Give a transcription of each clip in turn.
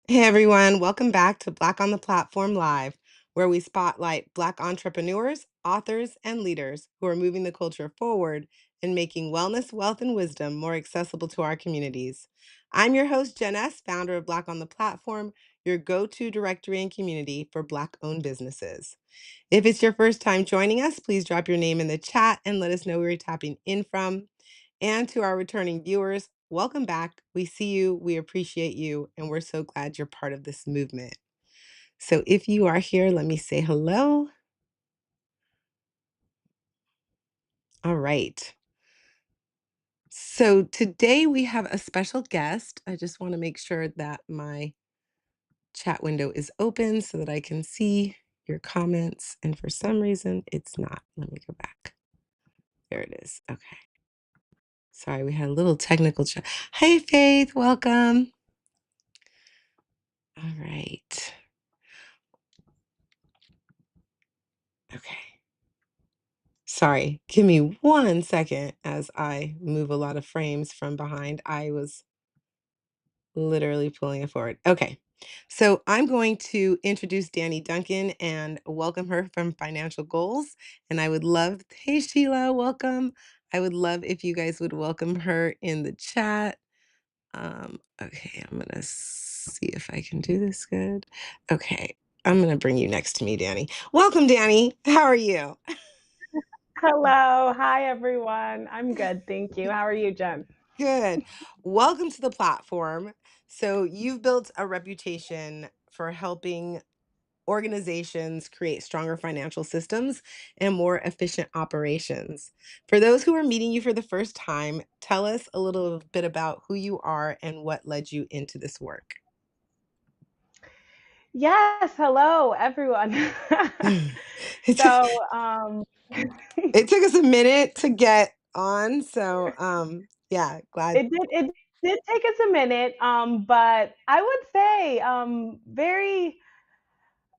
Hey everyone, welcome back to Black on the Platform Live, where we spotlight Black entrepreneurs, authors, and leaders who are moving the culture forward and making wellness, wealth, and wisdom more accessible to our communities. I'm your host, Jen S., founder of Black on the Platform, your go to directory and community for Black owned businesses. If it's your first time joining us, please drop your name in the chat and let us know where you're tapping in from. And to our returning viewers, welcome back. We see you, we appreciate you, and we're so glad you're part of this movement. So if you are here, let me say hello. All right. So today we have a special guest. I just want to make sure that my chat window is open so that I can see your comments. And for some reason, it's not. Let me go back. There it is. Okay. Sorry, we had a little technical chat. Hey, Faith, welcome. All right. Okay. Sorry, give me 1 second as I move a lot of frames from behind. I was literally pulling it forward. Okay. So I'm going to introduce Danie Duncan and welcome her from FinanceGoalz. And I would love, hey Sheila, welcome. I would love if you guys would welcome her in the chat. Okay, I'm gonna see if I can do this good. Okay, I'm gonna bring you next to me, Danie. Welcome, Danie. How are you? Hello. Hi, everyone. I'm good. Thank you. How are you, Jen? Good. Welcome to the platform. So you've built a reputation for helping organizations create stronger financial systems and more efficient operations. For those who are meeting you for the first time, tell us a little bit about who you are and what led you into this work. Yes. Hello, everyone. It took, so, um, it took us a minute to get on. So yeah, glad. it did take us a minute, but I would say very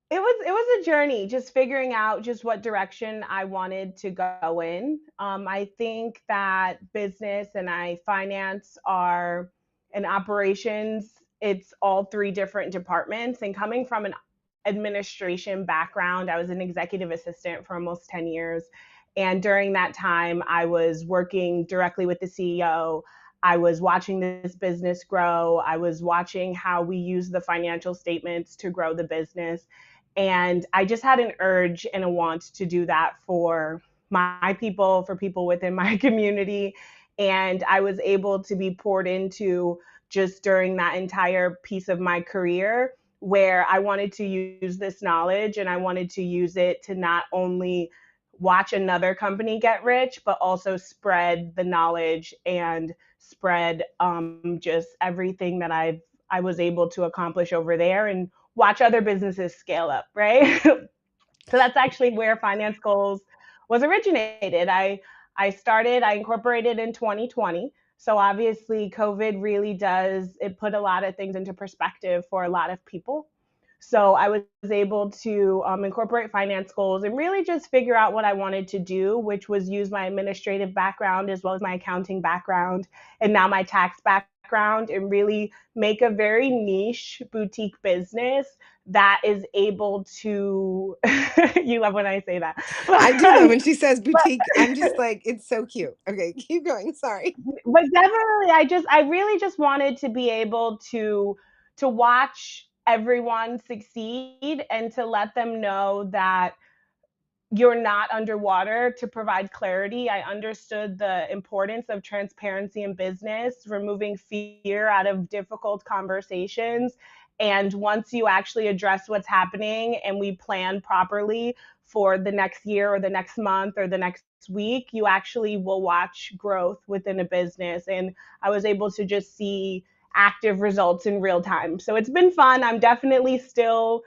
it was a journey just figuring out just what direction I wanted to go in. I think that business and finance are and operations, it's all three different departments. And coming from an administration background, I was an executive assistant for almost 10 years. And during that time, I was working directly with the CEO. I was watching this business grow. I was watching how we use the financial statements to grow the business. And I just had an urge and a want to do that for my people, for people within my community. And I was able to be poured into just during that entire piece of my career where I wanted to use this knowledge and I wanted to use it to not only watch another company get rich, but also spread the knowledge and spread just everything that I was able to accomplish over there and watch other businesses scale up, right? So that's actually where FinanceGoalz was originated. I incorporated in 2020. So obviously COVID really does, it put a lot of things into perspective for a lot of people. So I was able to incorporate FinanceGoalz and really just figure out what I wanted to do, which was use my administrative background as well as my accounting background and now my tax background and really make a very niche boutique business that is able to you love when I say that. I do love when but, she says boutique. I'm just like, it's so cute. Okay, keep going. Sorry. but definitely I really just wanted to be able to watch everyone succeed and to let them know that you're not underwater. To provide clarity, I understood the importance of transparency in business, removing fear out of difficult conversations. And once you actually address what's happening and we plan properly for the next year or the next month or the next week, you actually will watch growth within a business. And I was able to just see active results in real time. So it's been fun. I'm definitely still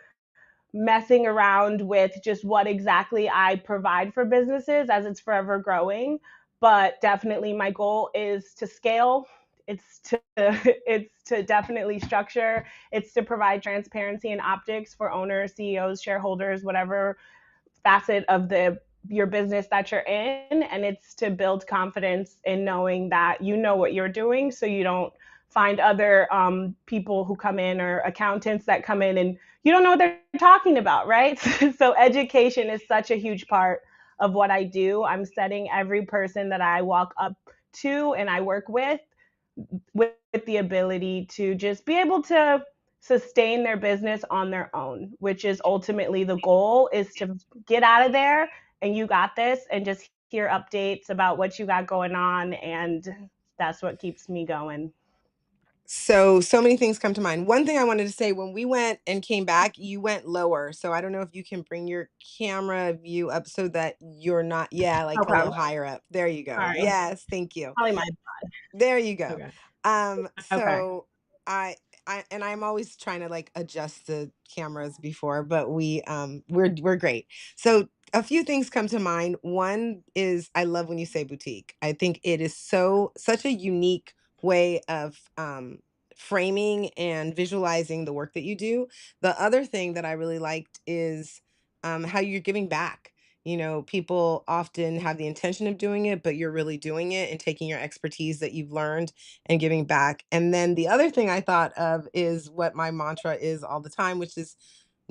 messing around with just what exactly I provide for businesses as it's forever growing. But definitely my goal is to scale. It's to it's to definitely structure. It's to provide transparency and optics for owners, CEOs, shareholders, whatever facet of the your business that you're in. And it's to build confidence in knowing that you know what you're doing so you don't find other people who come in, or accountants that come in, and you don't know what they're talking about, right? So education is such a huge part of what I do. I'm setting every person that I walk up to and I work with the ability to just be able to sustain their business on their own, which is ultimately the goal, is to get out of there and you got this, and just hear updates about what you got going on. And that's what keeps me going. So many things come to mind. One thing I wanted to say, when we went and came back, you went lower. So I don't know if you can bring your camera view up so that you're not, yeah, like a little Okay. higher up. There you go. Sorry. Yes, thank you. Probably my. There you go. Okay. Okay. So I and I'm always trying to like adjust the cameras before, but we're great. So a few things come to mind. One is, I love when you say boutique. I think it is such a unique way of framing and visualizing the work that you do. The other thing that I really liked is how you're giving back. You know, people often have the intention of doing it, but you're really doing it and taking your expertise that you've learned and giving back. And then the other thing I thought of is what my mantra is all the time, which is,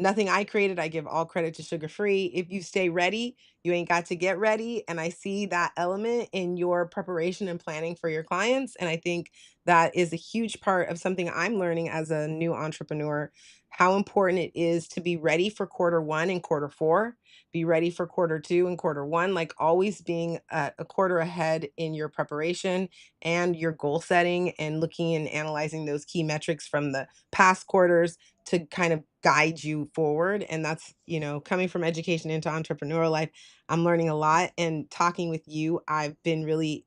nothing I created, I give all credit to Sugar Free. If you stay ready, you ain't got to get ready. And I see that element in your preparation and planning for your clients. And I think that is a huge part of something I'm learning as a new entrepreneur, how important it is to be ready for quarter one and quarter four, be ready for quarter two and quarter one, like always being a quarter ahead in your preparation and your goal setting, and looking and analyzing those key metrics from the past quarters to kind of guide you forward. And that's, coming from education into entrepreneurial life, I'm learning a lot. And talking with you, I've been really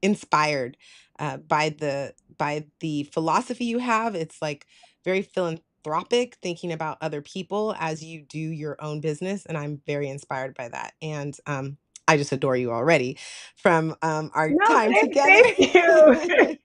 inspired by the philosophy you have. It's like very philanthropic, thinking about other people as you do your own business, and I'm very inspired by that. And I just adore you already from our No, time together. thank you.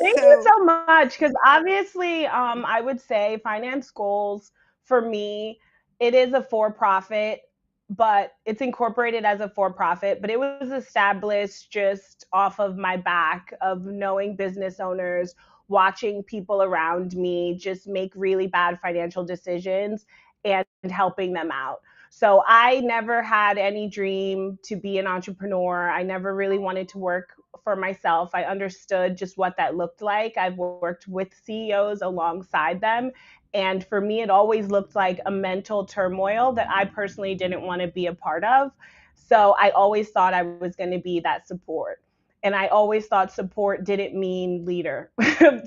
Thank you So so much. Because obviously, I would say Finance Goals, for me, it is a for profit, but it's incorporated as a for profit. But it was established just off of my back of knowing business owners, watching people around me just make really bad financial decisions and helping them out. So I never had any dream to be an entrepreneur. I never really wanted to work for myself. I understood just what that looked like. I've worked with CEOs alongside them. And for me, it always looked like a mental turmoil that I personally didn't want to be a part of. So I always thought I was going to be that support. And I always thought support didn't mean leader.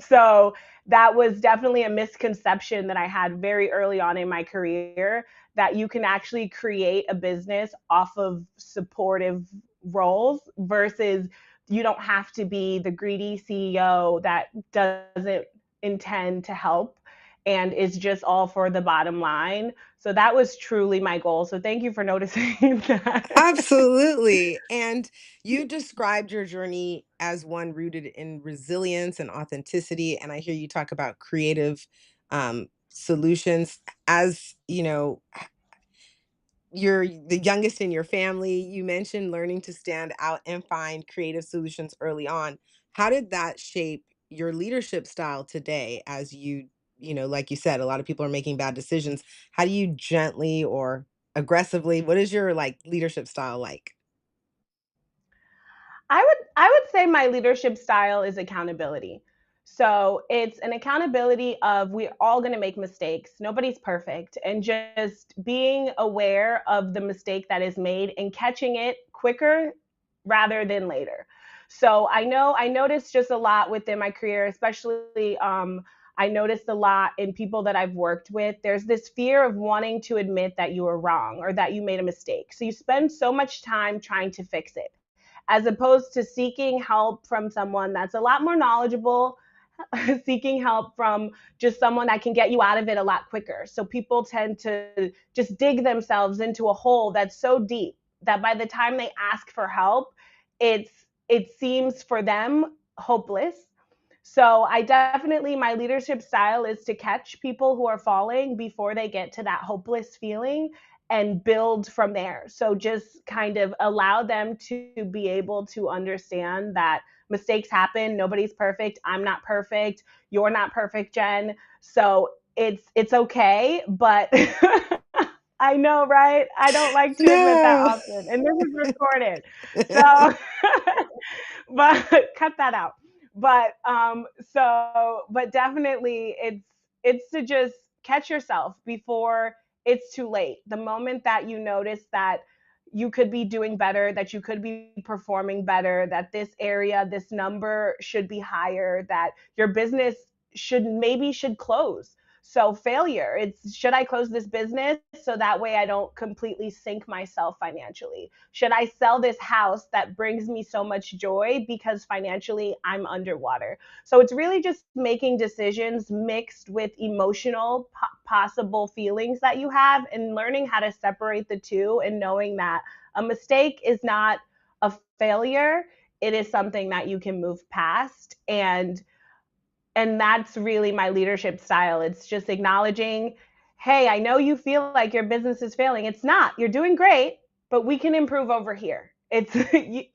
So that was definitely a misconception that I had very early on in my career, that you can actually create a business off of supportive roles, versus you don't have to be the greedy CEO that doesn't intend to help and is just all for the bottom line. So that was truly my goal. So thank you for noticing that. absolutely. And you described your journey as one rooted in resilience and authenticity. And I hear you talk about creative solutions. As you're the youngest in your family, you mentioned learning to stand out and find creative solutions early on. How did that shape your leadership style today, as like you said, a lot of people are making bad decisions. How do you gently or aggressively, what is your like leadership style like? I would say my leadership style is accountability. So it's an accountability of, we're all going to make mistakes. Nobody's perfect, and just being aware of the mistake that is made and catching it quicker rather than later. So I noticed just a lot within my career, especially I noticed a lot in people that I've worked with. There's this fear of wanting to admit that you were wrong or that you made a mistake. So you spend so much time trying to fix it, as opposed to seeking help from someone that's a lot more knowledgeable, seeking help from just someone that can get you out of it a lot quicker. So people tend to just dig themselves into a hole that's so deep that by the time they ask for help, it seems for them hopeless. So I definitely, my leadership style is to catch people who are falling before they get to that hopeless feeling, and build from there. So just kind of allow them to be able to understand that mistakes happen. Nobody's perfect. I'm not perfect. You're not perfect, Jen. So it's okay, but I know, right? I don't like to admit that No. often. And this is recorded. So but cut that out. But definitely it's to just catch yourself before it's too late. The moment that you notice that you could be doing better, that you could be performing better, that this area, this number should be higher, that your business should close. So failure, it's should I close this business so that way I don't completely sink myself financially? Should I sell this house that brings me so much joy because financially I'm underwater? So it's really just making decisions mixed with emotional possible feelings that you have and learning how to separate the two and knowing that a mistake is not a failure. It is something that you can move past, and that's really my leadership style. It's just acknowledging, hey, I know you feel like your business is failing. It's not. You're doing great, but we can improve over here. It's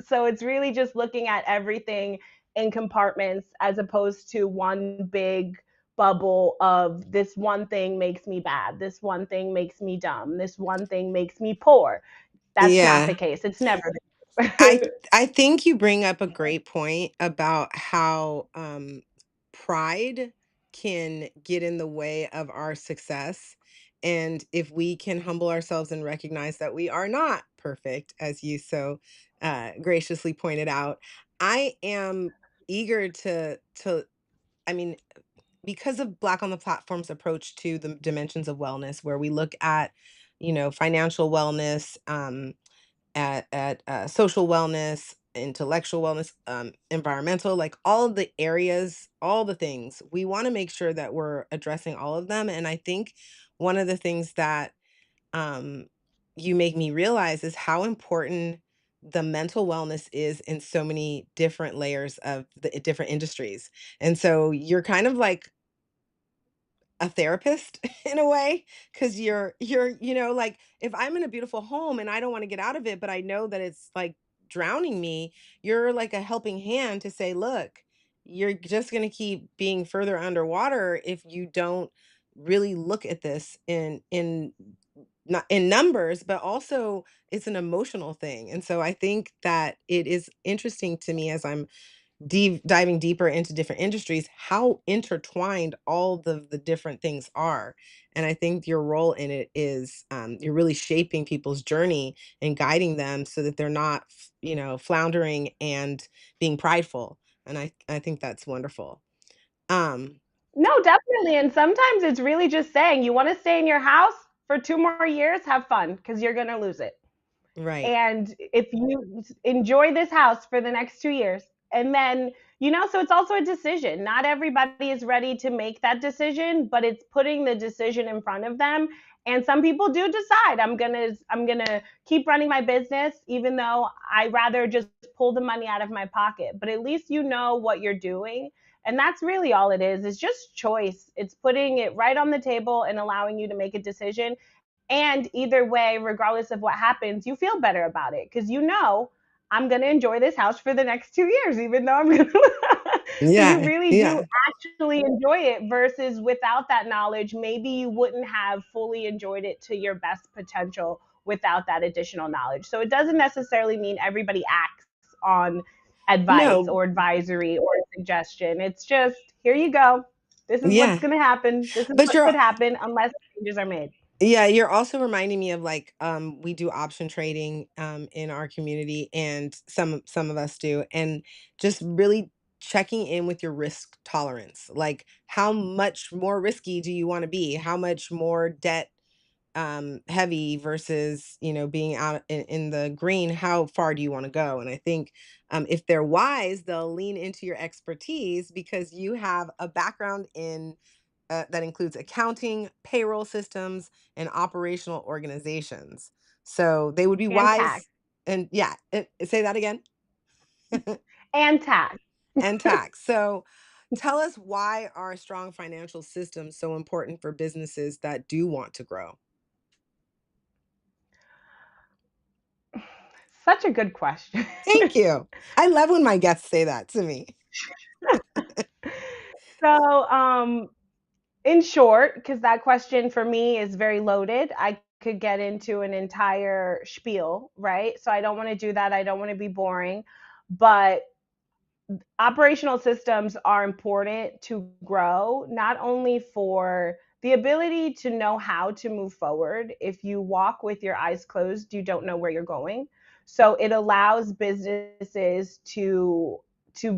so it's really just looking at everything in compartments as opposed to one big bubble of this one thing makes me bad, this one thing makes me dumb, this one thing makes me poor. That's not the Yeah. case. It's never. I I think you bring up a great point about how pride can get in the way of our success. And if we can humble ourselves and recognize that we are not perfect, as you so graciously pointed out, I am eager to I mean, because of Black on the Platform's approach to the dimensions of wellness, where we look at, financial wellness, at social wellness, intellectual wellness, environmental, like all of the areas, all the things. We want to make sure that we're addressing all of them. And I think one of the things that um, you make me realize is how important the mental wellness is in so many different layers of the different industries. And so you're kind of like a therapist in a way, because like, if I'm in a beautiful home and I don't want to get out of it, but I know that it's like drowning me, you're like a helping hand to say, look, you're just going to keep being further underwater if you don't really look at this in not in numbers, but also it's an emotional thing. And so I think that it is interesting to me, as I'm diving deeper into different industries, how intertwined all the different things are. And I think your role in it is, you're really shaping people's journey and guiding them so that they're not floundering and being prideful. And I think that's wonderful. um No, definitely. And sometimes it's really just saying, you want to stay in your house for 2 more years, have fun because you're going to lose it. right. And if you enjoy this house for the next 2 years, and then, so it's also a decision. Not everybody is ready to make that decision, but it's putting the decision in front of them. And some people do decide I'm gonna keep running my business, even though I rather just pull the money out of my pocket. But at least you know what you're doing. And that's really all it is. It's just choice. It's putting it right on the table and allowing you to make a decision. And either way, regardless of what happens, you feel better about it because I'm going to enjoy this house for the next 2 years, even though I'm going to. So you Yeah, really do yeah. actually enjoy it versus without that knowledge, maybe you wouldn't have fully enjoyed it to your best potential without that additional knowledge. So it doesn't necessarily mean everybody acts on advice No. or advisory or suggestion. It's just, here you go. This is what's Yeah, going to happen. This is but what you're could happen unless changes are made. Yeah, you're also reminding me of, like, we do option trading in our community, and some of us do, and just really checking in with your risk tolerance. Like, how much more risky do you want to be? How much more debt heavy versus, being out in the green? How far do you want to go? And I think if they're wise, they'll lean into your expertise because you have a background in that includes accounting, payroll systems, and operational organizations. So they would be And tax. wise. And yeah, say that again. And tax. And tax. So tell us, why are strong financial systems so important for businesses that do want to grow? Such a good question. Thank you. I love when my guests say that to me. So, in short, because that question for me is very loaded, I could get into an entire spiel, right? So I don't want to do that. I don't want to be boring. But operational systems are important to grow, not only for the ability to know how to move forward. If you walk with your eyes closed, you don't know where you're going. So it allows businesses to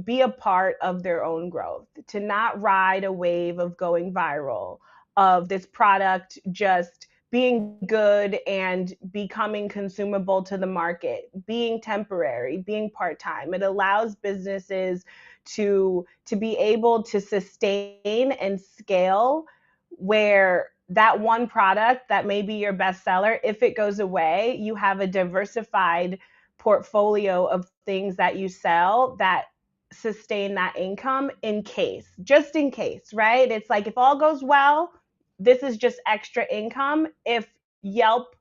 be a part of their own growth, to not ride a wave of going viral, of this product just being good and becoming consumable to the market, being temporary, being part-time. It allows businesses to be able to sustain and scale, where that one product that may be your bestseller, if it goes away, you have a diversified portfolio of things that you sell that sustain that income in case, just in case, right? It's like if all goes well, this is just extra income. If Yelp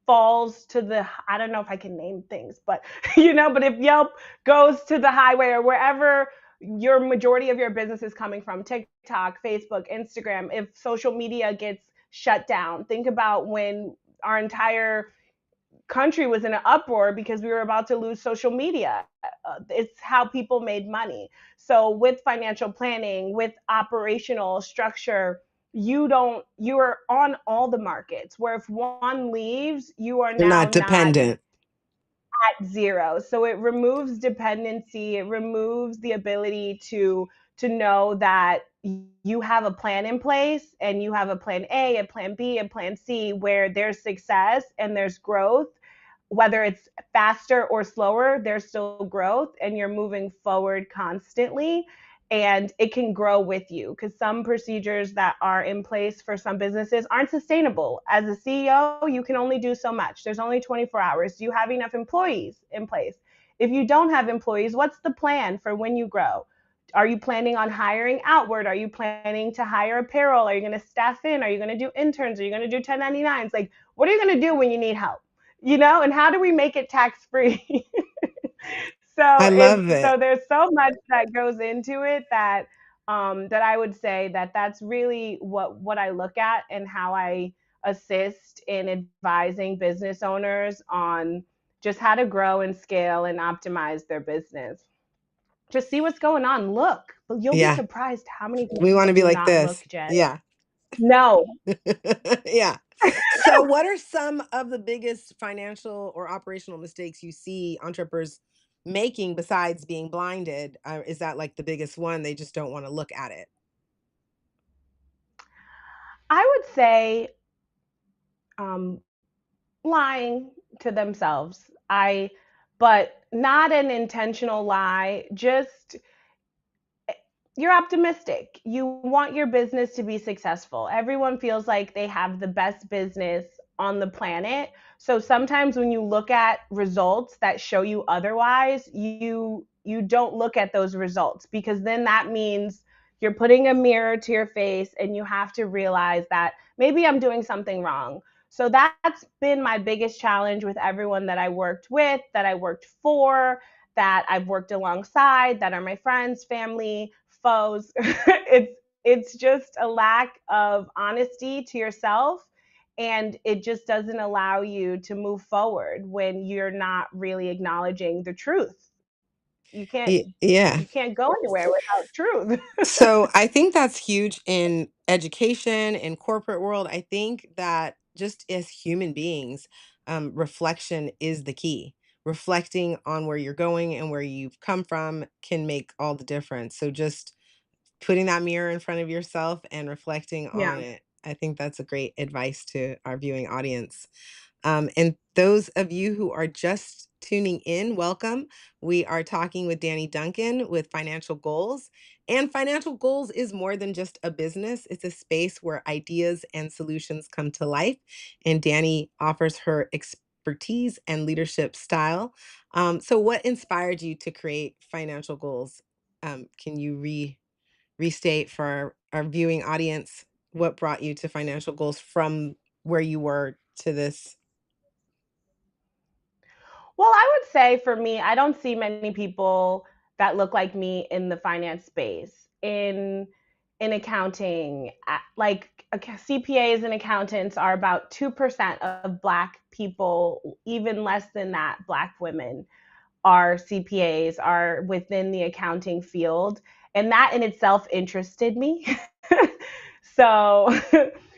falls to the, I don't know if I can name things, but but if Yelp goes to the highway or wherever your majority of your business is coming from, TikTok, Facebook, Instagram, if social media gets shut down, think about when our entire country was in an uproar because we were about to lose social media. It's how people made money. So with financial planning, with operational structure, you are on all the markets, where if one leaves, you are You're now not not dependent. at zero. So it removes dependency, it removes the ability to know that you have a plan in place, and you have a plan A, a plan B, a plan C, where there's success and there's growth. Whether it's faster or slower, there's still growth, and you're moving forward constantly, and it can grow with you, because some procedures that are in place for some businesses aren't sustainable. As a CEO, you can only do so much. There's only 24 hours. Do you have enough employees in place? If you don't have employees, what's the plan for when you grow? Are you planning on hiring outward? Are you planning to hire a payroll? Are you going to staff in? Are you going to do interns? Are you going to do 1099s? Like, what are you going to do when you need help? And how do we make it tax free? I So love it. there's so much that goes into it, that I would say that that's really what I look at, and how I assist in advising business owners on just how to grow and scale and optimize their business. Just see what's going on. Look, but you'll be Yeah. surprised how many We want people to be do like not this. look, Jen. Yeah. No. Yeah. So, what are some of the biggest financial or operational mistakes you see entrepreneurs making besides being blinded? Is that like the biggest one? They just don't want to look at it. I would say um, lying to themselves. But not an intentional lie, just you're optimistic. You want your business to be successful. Everyone feels like they have the best business on the planet. So sometimes when you look at results that show you otherwise, you don't look at those results, because then that means you're putting a mirror to your face, and you have to realize that maybe I'm doing something wrong. So that's been my biggest challenge with everyone that I worked with, that I worked for, that I've worked alongside, that are my friends, family, foes. It's just a lack of honesty to yourself, and it just doesn't allow you to move forward when you're not really acknowledging the truth. You can't Yeah. you can't go anywhere without truth. So I think that's huge in education and corporate world. I think that just as human beings, reflection is the key. Reflecting on where you're going and where you've come from can make all the difference. So just putting that mirror in front of yourself and reflecting Yeah. on it. I think that's a great advice to our viewing audience. And those of you who are just tuning in, welcome. We are talking with Danie Duncan with FinanceGoalz. And FinanceGoalz is more than just a business, it's a space where ideas and solutions come to life. And Danie offers her expertise and leadership style. So, what inspired you to create FinanceGoalz? Can you restate for our viewing audience what brought you to FinanceGoalz from where you were to this? Well, I would say for me, I don't see many people that look like me in the finance space, in accounting. Like CPAs and accountants are about 2% of Black people, even less than that, Black women are CPAs, are within the accounting field. And that in itself interested me. so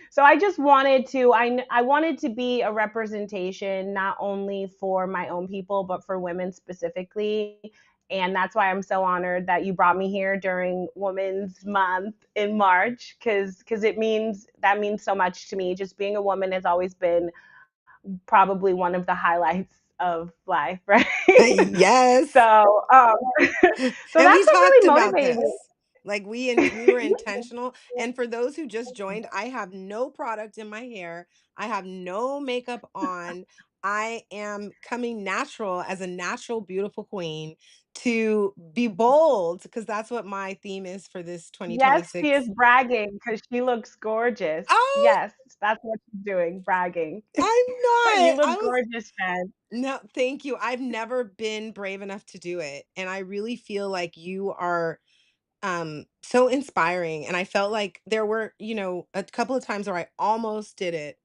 so I just wanted to I wanted to be a representation not only for my own people but for women specifically, and that's why I'm so honored that you brought me here during Women's Month in March, cuz it means that means so much to me. Just being a woman has always been probably one of the highlights of life, right? Yes. so so And that's we what talked really about motivated me. this. Like we were intentional. And for those who just joined, I have no product in my hair. I have no makeup on. I am coming natural as a natural beautiful queen to be bold because that's what my theme is for this Yes, she is 2026. bragging because she looks gorgeous. Oh, Yes, that's what she's doing, bragging. I'm not. You look I was gorgeous, Jen. no, thank you. I've never been brave enough to do it. And I really feel like you are so inspiring. And I felt like there were, a couple of times where I almost did it.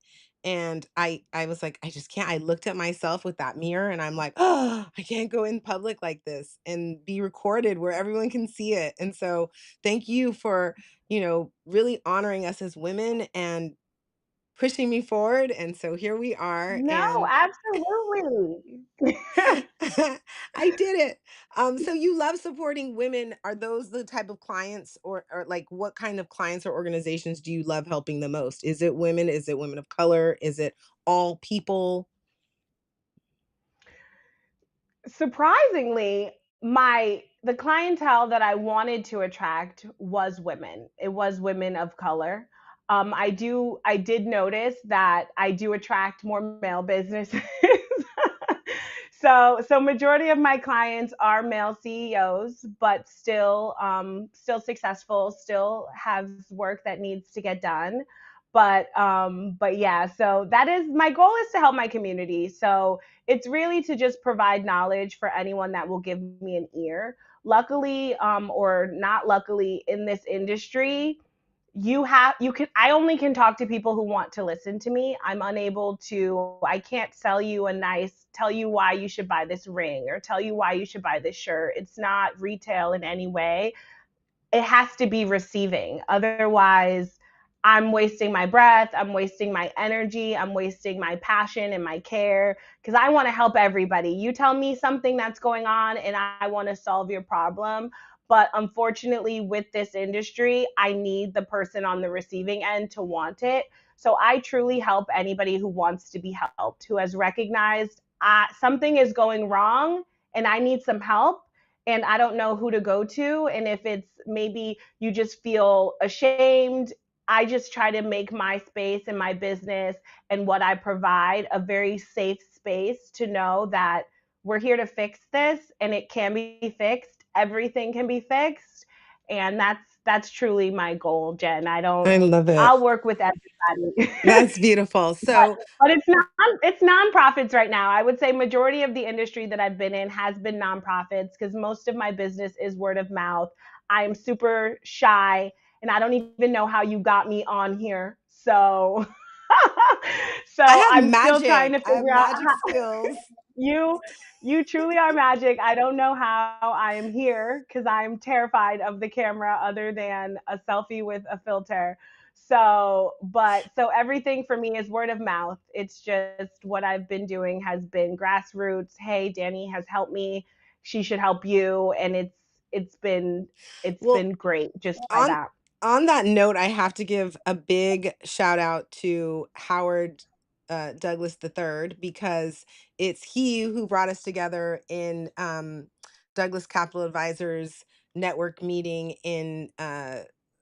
And I was like, I just can't. I looked at myself with that mirror and I'm like, oh, I can't go in public like this and be recorded where everyone can see it. And so thank you for, really honoring us as women and pushing me forward. And so here we are. No, And absolutely. I did it. So you love supporting women. Are those the type of clients or like what kind of clients or organizations do you love helping the most? Is it women? Is it women of color? Is it all people? Surprisingly, my the clientele that I wanted to attract was women. It was women of color. I did notice that I do attract more male businesses. So majority of my clients are male CEOs, but still successful, still has work that needs to get done. But yeah, so that is my goal, is to help my community. So it's really to just provide knowledge for anyone that will give me an ear. Luckily, or not luckily, in this industry, you can I only can talk to people who want to listen to me. I can't tell you why you should buy this ring or tell you why you should buy this shirt. It's not retail in any way. It has to be receiving. Otherwise, I'm wasting my breath, I'm wasting my energy, I'm wasting my passion and my care, because I want to help everybody. You tell me something that's going on and I want to solve your problem. But unfortunately, with this industry, I need the person on the receiving end to want it. So I truly help anybody who wants to be helped, who has recognized something is going wrong and I need some help and I don't know who to go to. And if it's maybe you just feel ashamed, I just try to make my space and my business and what I provide a very safe space to know that we're here to fix this and it can be fixed. Everything can be fixed. And that's truly my goal, Jen. I love it. I'll work with everybody. That's beautiful. So But it's nonprofits right now. I would say majority of the industry that I've been in has been nonprofits because most of my business is word of mouth. I'm super shy and I don't even know how you got me on here. So I so have I'm still trying magic. to I have figure out magic skills. you you truly are magic. I don't know how I am here because I'm terrified of the camera other than a selfie with a filter. So everything for me is word of mouth. It's just what I've been doing has been grassroots. Hey, Danie has helped me. She should help you, and it's been it's Well, been great just by on that. on that note, I have to give a big shout out to Howard Douglas III because it's he who brought us together in Douglas Capital Advisors network meeting in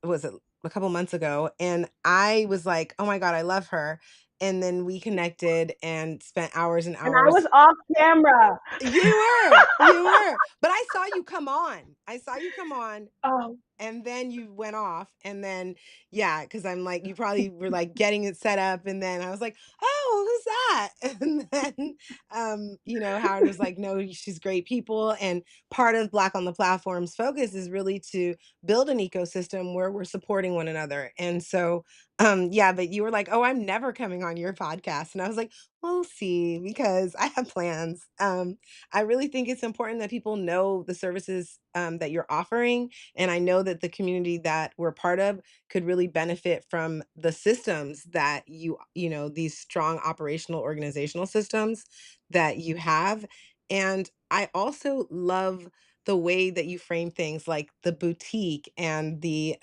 was it a couple months ago, and I was like, oh my god, I love her. And then we connected and spent hours and And I was hours. off camera. You were, but I saw you come on. I saw you come on Oh, and then you went off and then yeah, because I'm like you probably were like getting it set up and then I was like, oh, oh, who's that? And then, Howard was like, no, she's great people. And part of Black on the Platform's focus is really to build an ecosystem where we're supporting one another. And so, yeah, but you were like, oh, I'm never coming on your podcast. And I was like, we'll see, because I have plans. I really think it's important that people know the services that you're offering. And I know that the community that we're part of could really benefit from the systems that these strong operational organizational systems that you have. And I also love the way that you frame things like the boutique and the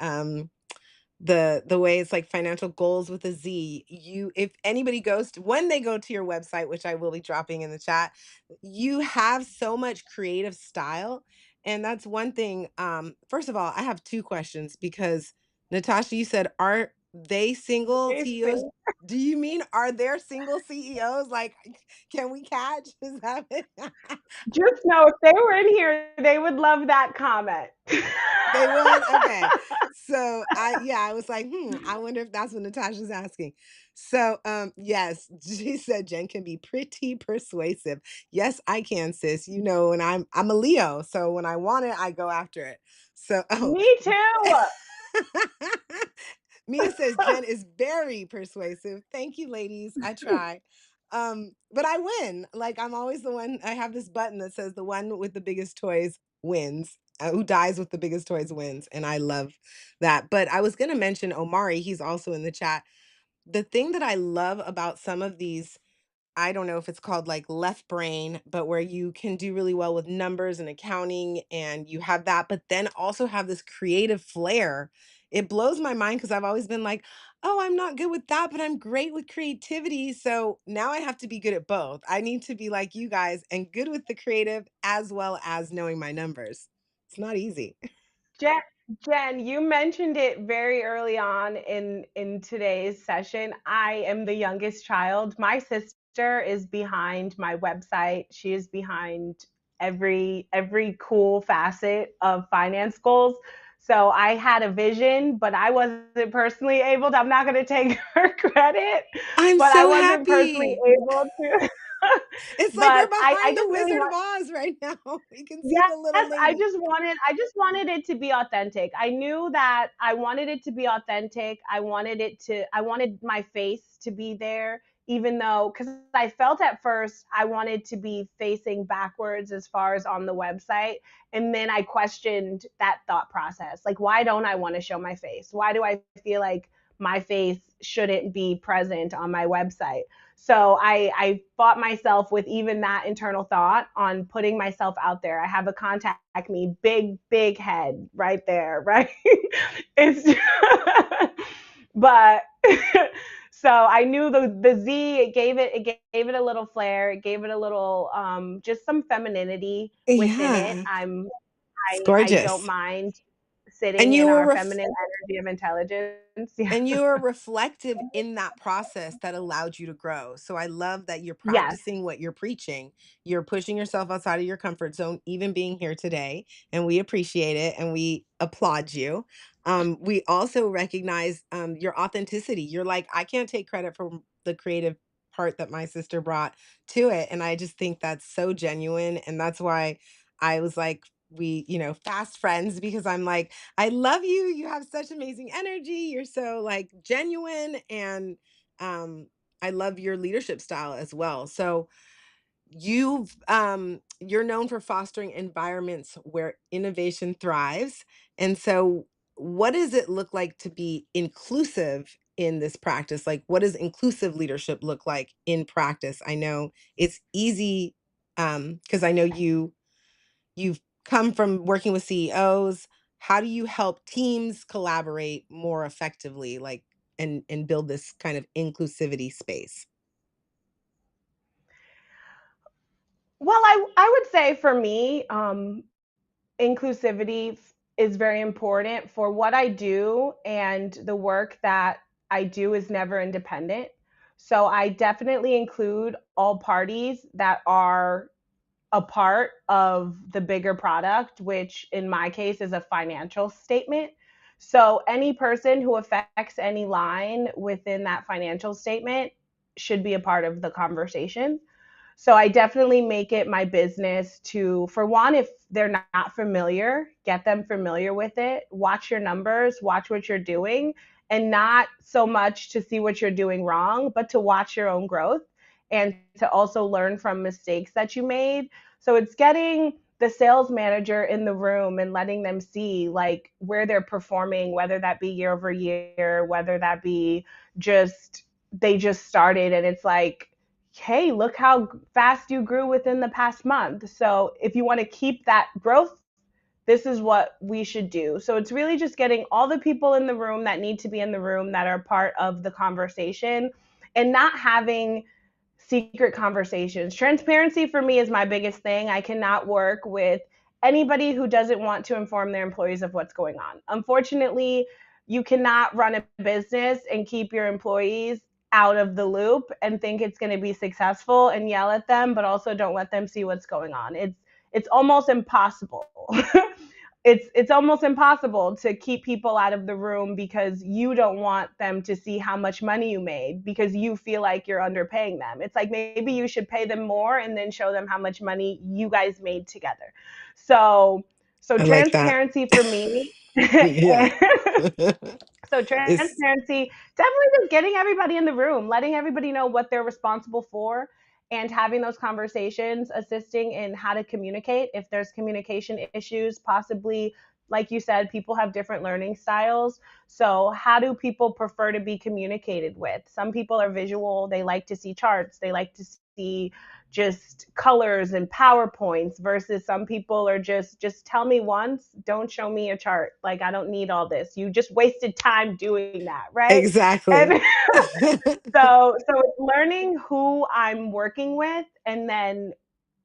way it's like financial goals with a Z. You, if anybody goes to, when they go to your website, which I will be dropping in the chat, you have so much creative style. And that's one thing. First of all, I have two questions, because Natasha, you said, are they single CEOs? Do you mean, are there single CEOs? Like, can we catch? Is that it? Just know if they were in here, they would love that comment. They would? Okay. So I was like, I wonder if that's what Natasha's asking. So yes, she said Jen can be pretty persuasive. Yes, I can, sis. And I'm a Leo. So when I want it, I go after it. So Me too. Mia says Jen is very persuasive. Thank you, ladies. I try. But I win. Like, I'm always the one. I have this button that says the one with the biggest toys wins. Who dies with the biggest toys wins. And I love that. But I was going to mention Omari. He's also in the chat. The thing that I love about some of these, I don't know if it's called like left brain, but where you can do really well with numbers and accounting, and you have that, but then also have this creative flair. It blows my mind, because I've always been like, oh, I'm not good with that, but I'm great with creativity. So now I have to be good at both. I need to be like you guys and good with the creative as well as knowing my numbers. It's not easy. Jen, Jen, you mentioned it very early on in today's session. I am the youngest child. My sister is behind my website. She is behind every cool facet of finance goals. So I had a vision, but I wasn't personally able to. I'm not going to take her credit, I'm but I so wasn't personally happy. able to. It's like we're But I behind the just really Wizard of want. Oz right now. We can see Yes, the little lady. I just wanted it to be authentic. I knew that I wanted it to be authentic. I wanted my face to be there, even though, because I felt at first I wanted to be facing backwards as far as on the website. And then I questioned that thought process. Like, why don't I want to show my face? Why do I feel like my face shouldn't be present on my website? So I fought myself with even that internal thought on putting myself out there. I have a contact me, big head right there, right? It's but so I knew the Z, it gave it a little flair, it gave it a little just some femininity within it. Yeah, it's I don't gorgeous. mind And sitting you in were our feminine energy of intelligence. Yeah. and you were reflective in that process that allowed you to grow. So I love that you're Yes. practicing what you're preaching. You're pushing yourself outside of your comfort zone, even being here today. And we appreciate it and we applaud you. We also recognize your authenticity. You're like, I can't take credit for the creative part that my sister brought to it. And I just think that's so genuine. And that's why I was like, fast friends, because I'm like, I love you. You have such amazing energy. You're so like genuine, and um I love your leadership style as well. So you're known for fostering environments where innovation thrives. And so what does it look like to be inclusive in this practice? Like, what does inclusive leadership look like in practice? I know it's easy, because I know you've come from working with CEOs. How do you help teams collaborate more effectively, like, and build this kind of inclusivity space? Well, I would say for me, inclusivity is very important for what I do, and the work that I do is never independent. So I definitely include all parties that are a part of the bigger product, which in my case is a financial statement. So any person who affects any line within that financial statement should be a part of the conversation. So I definitely make it my business to, for one, if they're not familiar, get them familiar with it, watch your numbers, watch what you're doing, and not so much to see what you're doing wrong, but to watch your own growth and to also learn from mistakes that you made. So it's getting the sales manager in the room and letting them see like where they're performing, whether that be year over year, whether that be just they just started and it's like, hey, look how fast you grew within the past month. So if you want to keep that growth, this is what we should do. So it's really just getting all the people in the room that need to be in the room that are part of the conversation and not having secret conversations. Transparency for me is my biggest thing. I cannot work with anybody who doesn't want to inform their employees of what's going on. Unfortunately, you cannot run a business and keep your employees out of the loop and think it's going to be successful and yell at them, but also don't let them see what's going on. It's almost impossible. It's almost impossible to keep people out of the room because you don't want them to see how much money you made because you feel like you're underpaying them. It's like maybe you should pay them more and then show them how much money you guys made together. So so I like that. transparency for me. Yeah. So It's transparency, definitely just getting everybody in the room, letting everybody know what they're responsible for and having those conversations, assisting in how to communicate if there's communication issues, possibly like you said, people have different learning styles. So, how do people prefer to be communicated with? Some people are visual, they like to see charts, they like to see just colors and PowerPoints versus some people are just tell me once, don't show me a chart. Like I don't need all this. You just wasted time doing that, right? exactly. And so it's learning who I'm working with and then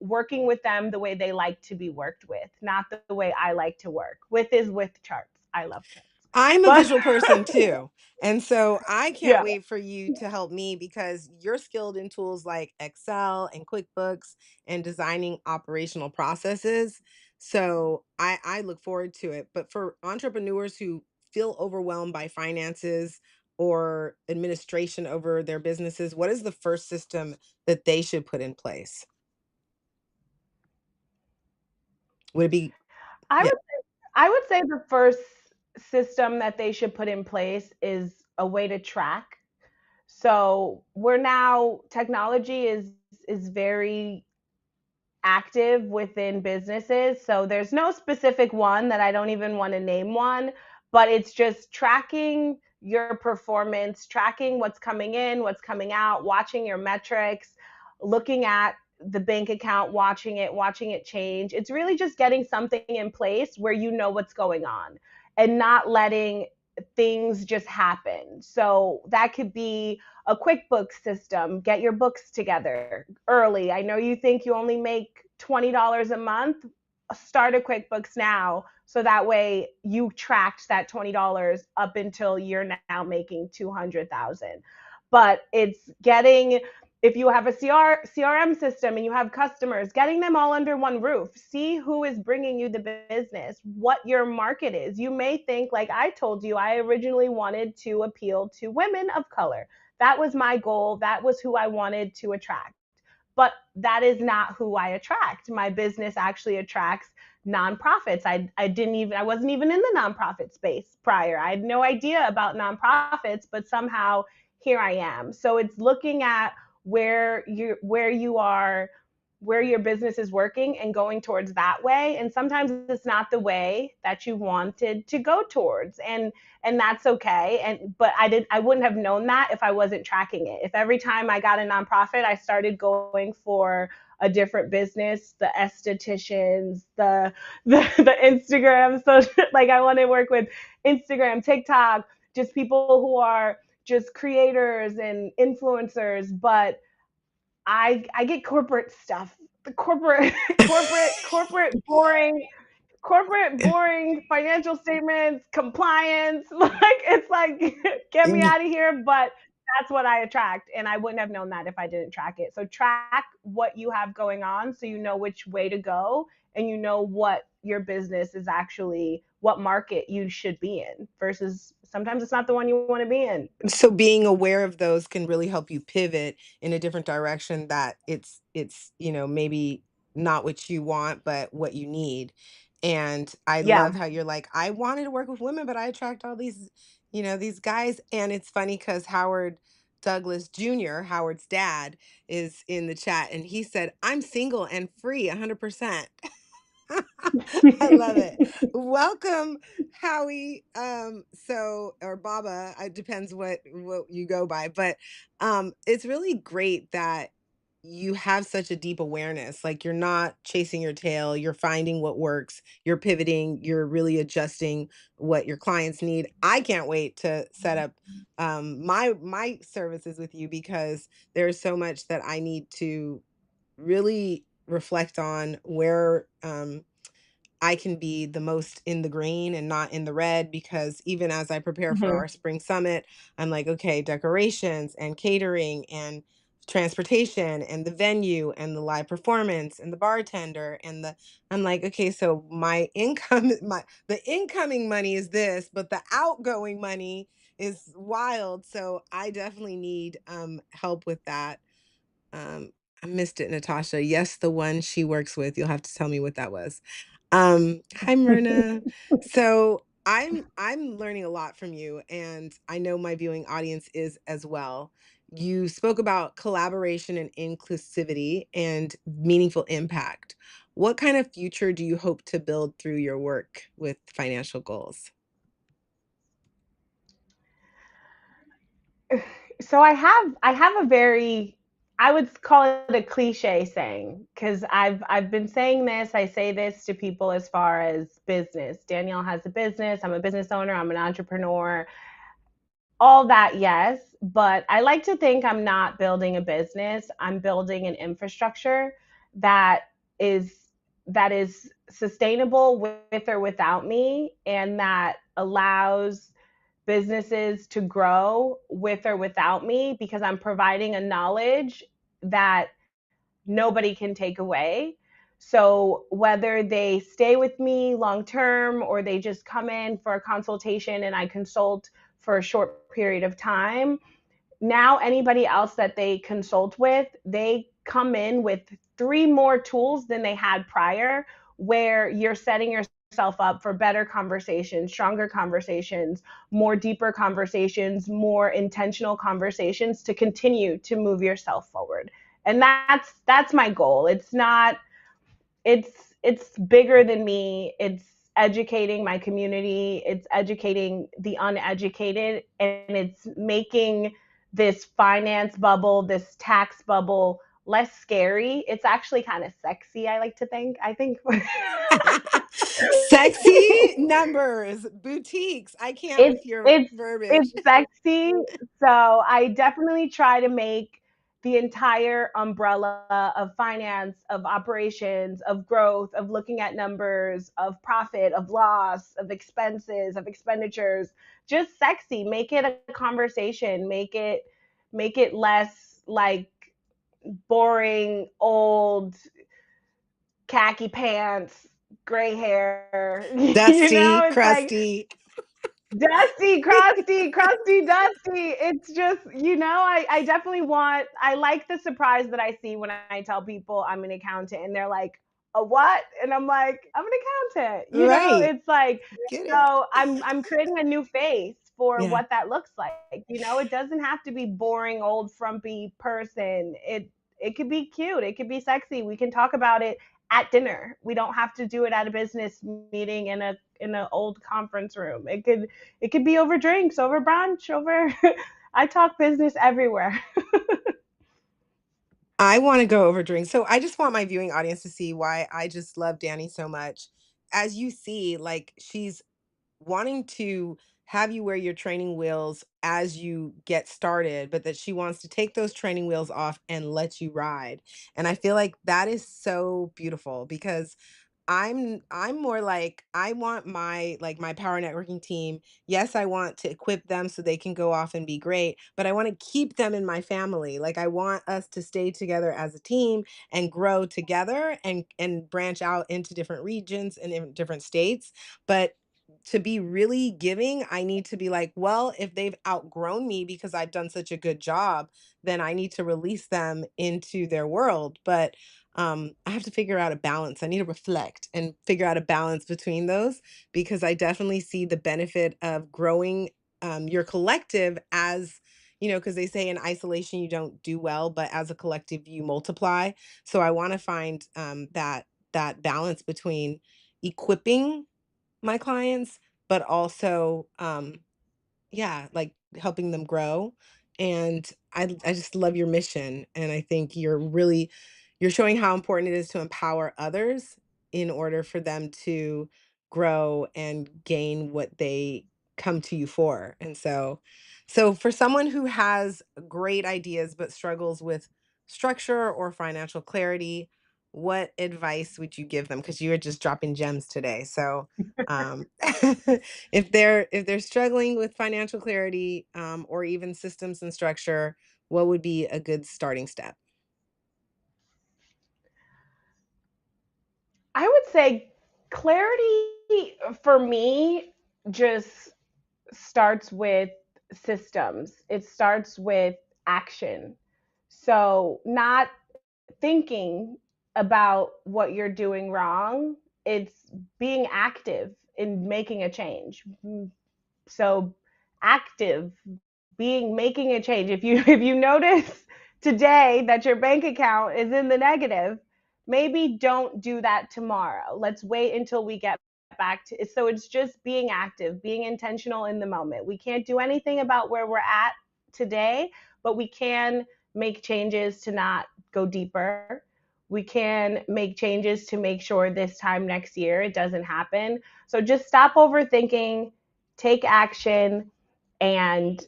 working with them the way they like to be worked with, not the way I like to work. With is with charts. I love charts. I'm a But visual person too. And so I can't yeah, wait for you to help me because you're skilled in tools like Excel and QuickBooks and designing operational processes. So I look forward to it. But for entrepreneurs who feel overwhelmed by finances or administration over their businesses, what is the first system that they should put in place? Would it be, I yeah, would I would say the first system that they should put in place is a way to track. So we're now technology is very active within businesses. So there's no specific one that I don't even want to name one, but it's just tracking your performance, tracking what's coming in, what's coming out, watching your metrics, looking at the bank account, watching it change. It's really just getting something in place where you know what's going on and not letting things just happen. So that could be a QuickBooks system, get your books together early. I know you think you only make $20 a month. Start a QuickBooks now so that way you tracked that $20 up until you're now making 200,000. But it's getting if you have a CRM system and you have customers, getting them all under one roof. See who is bringing you the business, what your market is. You may think, like I told you, I originally wanted to appeal to women of color. That was my goal. That was who I wanted to attract. But that is not who I attract. My business actually attracts nonprofits. I wasn't even in the nonprofit space prior. I had no idea about nonprofits, but somehow here I am. So it's looking at where you are, where your business is working and going towards that way. And sometimes it's not the way that you wanted to go towards. And that's okay. And but I wouldn't have known that if I wasn't tracking it. If every time I got a nonprofit, I started going for a different business, the estheticians, the Instagram, so like I want to work with Instagram, TikTok, just people who are just creators and influencers, but I get corporate stuff. The corporate corporate boring financial statements, compliance, like it's like get me out of here, but that's what I attract and I wouldn't have known that if I didn't track it. So track what you have going on so you know which way to go and you know what your business is actually what market you should be in versus sometimes it's not the one you want to be in. So being aware of those can really help you pivot in a different direction that it's, maybe not what you want, but what you need. And I Yeah. love how you're like, I wanted to work with women, but I attract all these, these guys. And it's funny because Howard Douglas Jr., Howard's dad, is in the chat and he said, I'm single and free 100%. I love it. Welcome, Howie. Or Baba, it depends what you go by, but it's really great that you have such a deep awareness. Like you're not chasing your tail, you're finding what works, you're pivoting, you're really adjusting what your clients need. I can't wait to set up my services with you because there's so much that I need to really reflect on where I can be the most in the green and not in the red because even as I prepare for Mhm. our spring summit, I'm like, okay, decorations and catering and transportation and the venue and the live performance and the bartender and the I'm like, okay, so my income the incoming money is this, but the outgoing money is wild. So I definitely need help with that. Um I missed it, Natasha. Yes, the one she works with. You'll have to tell me what that was. Hi Myrna. So I'm learning a lot from you and I know my viewing audience is as well. You spoke about collaboration and inclusivity and meaningful impact. What kind of future do you hope to build through your work with financial goals? So I have a very, I would call it a cliche saying because I've been saying this. I say this to people as far as business. Danielle has a business. I'm a business owner. I'm an entrepreneur. All that, yes, but I like to think I'm not building a business. I'm building an infrastructure that is that is sustainable with or without me and that allows businesses to grow with or without me because I'm providing a knowledge that nobody can take away. So whether they stay with me long term or they just come in for a consultation and I consult for a short period of time, now anybody else that they consult with, they come in with three more tools than they had prior, where you're setting yourself up for better conversations, stronger conversations, more deeper conversations, more intentional conversations to continue to move yourself forward. And that's my goal. It's not, it's bigger than me. It's educating my community, it's educating the uneducated, and it's making this finance bubble, this tax bubble less scary. It's actually kind of sexy, I like to think. I think Sexy numbers, boutiques. I can't it's with your it's verbiage. it's sexy. So I definitely try to make the entire umbrella of finance, of operations, of growth, of looking at numbers, of profit, of loss, of expenses, of expenditures, just sexy. Make it a conversation. Make it less like boring, old, khaki pants, gray hair. Dusty, It's like crusty. dusty, crusty, crusty, dusty. It's just, I definitely want, I like the surprise that I see when I tell people I'm an accountant and they're like, a what? And I'm like, I'm an accountant. Right. It's like, Get it. so I'm creating a new face for Yeah. what that looks like. It doesn't have to be boring, old, frumpy person. It could be cute. It could be sexy. We can talk about it at dinner. We don't have to do it at a business meeting in an old conference room. It could be over drinks, over brunch, over I talk business everywhere. I want to go over drinks. So I just want my viewing audience to see why I just love Danie so much. As you see, like she's wanting to have you wear your training wheels as you get started, but that she wants to take those training wheels off and let you ride. And I feel like that is so beautiful because I'm more like I want my power networking team. Yes, I want to equip them so they can go off and be great, but I want to keep them in my family. Like I want us to stay together as a team and grow together and branch out into different regions and in different states. But to be really giving, I need to be like, well, if they've outgrown me because I've done such a good job, then I need to release them into their world. But I have to figure out a balance. I need to reflect and figure out a balance between those, because I definitely see the benefit of growing your collective as, because they say in isolation you don't do well, but as a collective you multiply. So I want to find that balance between equipping my clients, but also, yeah, like helping them grow. And I just love your mission, and I think you're showing how important it is to empower others in order for them to grow and gain what they come to you for. And so for someone who has great ideas but struggles with structure or financial clarity, what advice would you give them? Because you are just dropping gems today. So if they're struggling with financial clarity, or even systems and structure, what would be a good starting step? I would say clarity for me just starts with systems. It starts with action. So, not thinking about what you're doing wrong, it's being active in making a change. So, active being making a change. If you notice today that your bank account is in the negative, maybe don't do that tomorrow. Let's wait until we get back to it. So it's just being active, being intentional in the moment. We can't do anything about where we're at today, but we can make changes to not go deeper. We can make changes to make sure this time next year it doesn't happen. So just stop overthinking, take action, and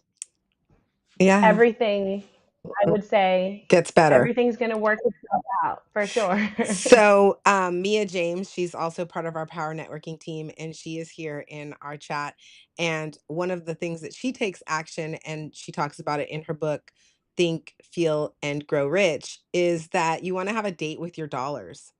Yeah, everything, I would say, gets better. everything's going to work itself out for sure. So, Mia James, she's also part of our power networking team, and she is here in our chat. And one of the things that she takes action, and she talks about it in her book, Think, Feel, and Grow Rich, is that you want to have a date with your dollars.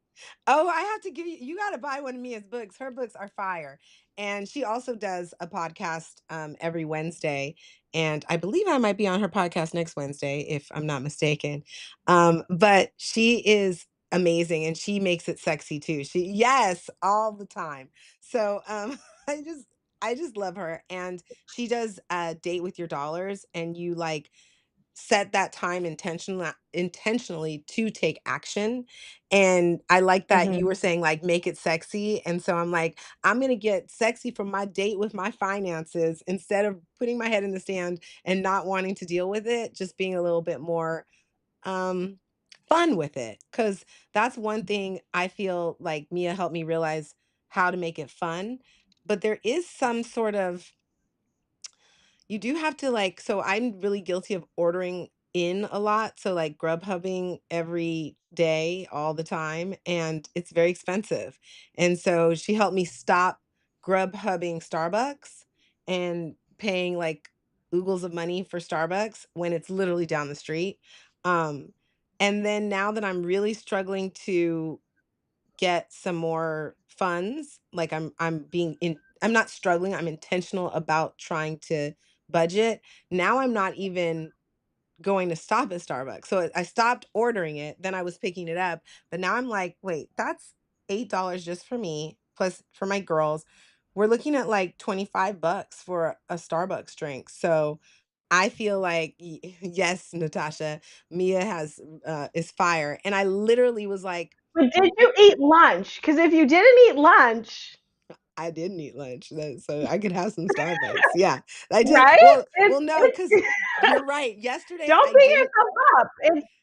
Oh, I have to give you gotta buy one of Mia's books. Her books are fire. And she also does a podcast every Wednesday. And I believe I might be on her podcast next Wednesday, if I'm not mistaken. But she is amazing, and she makes it sexy too. Yes, all the time. So I just love her. And she does a date with your dollars, and you like set that time intentionally to take action. And I like that you Mhm. were saying like make it sexy. And so I'm like, I'm going to get sexy from my date with my finances, instead of putting my head in the sand and not wanting to deal with it, just being a little bit more um fun with it. Cuz that's one thing I feel like Mia helped me realize, how to make it fun. But there is some sort of, you do have to like, so I'm really guilty of ordering in a lot. So like Grubhubbing every day, all the time, and it's very expensive. And so she helped me stop Grubhubbing Starbucks and paying like oogles of money for Starbucks when it's literally down the street. Um, and then now that I'm really struggling to get some more funds, like I'm not struggling, I'm intentional about trying to budget. Now I'm not even going to stop at Starbucks. So I stopped ordering it, then I was picking it up, but now I'm like, "Wait, that's $8 just for me, plus for my girls." We're looking at like 25 bucks for a Starbucks drink. So I feel like yes, Natasha, Mia has is fire. And I literally was like, But did you eat lunch? Because if you didn't eat lunch, I didn't eat lunch, so I could have some Starbucks. Yeah, I did. right? Well, no, because It's you're right. Yesterday, don't I beat didn't.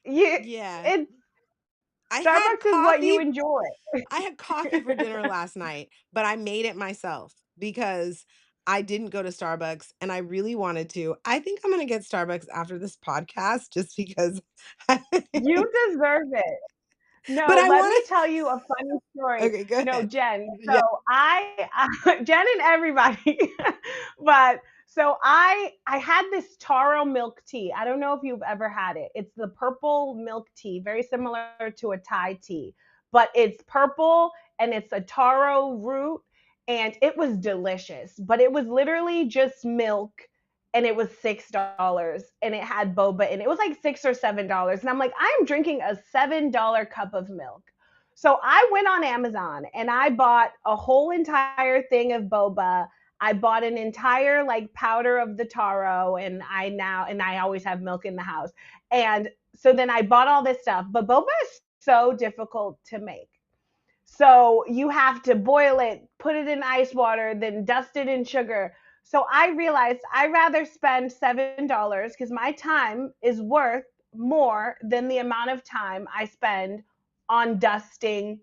yourself up. Yeah, It's I had Starbucks is what you coffee. enjoy. I had coffee for dinner last night, but I made it myself because I didn't go to Starbucks, and I really wanted to. I think I'm gonna get Starbucks after this podcast, just because. You deserve it. But No, I let me want tell you a funny to. story. Okay, go No, ahead. Jen. Yeah. So Jen and everybody, but so I had this taro milk tea. I don't know if you've ever had it. It's the purple milk tea, very similar to a Thai tea, but it's purple and it's a taro root. and it was delicious, but it was literally just milk and it was $6 and it had boba and it was like $6 or $7. And I'm like, I'm drinking a $7 cup of milk. So I went on Amazon and I bought a whole entire thing of boba. I bought an entire like powder of the taro, and I always have milk in the house. And so then I bought all this stuff, but boba is so difficult to make. So you have to boil it, put it in ice water, then dust it in sugar. So I realized I'd rather spend $7 because my time is worth more than the amount of time I spend on dusting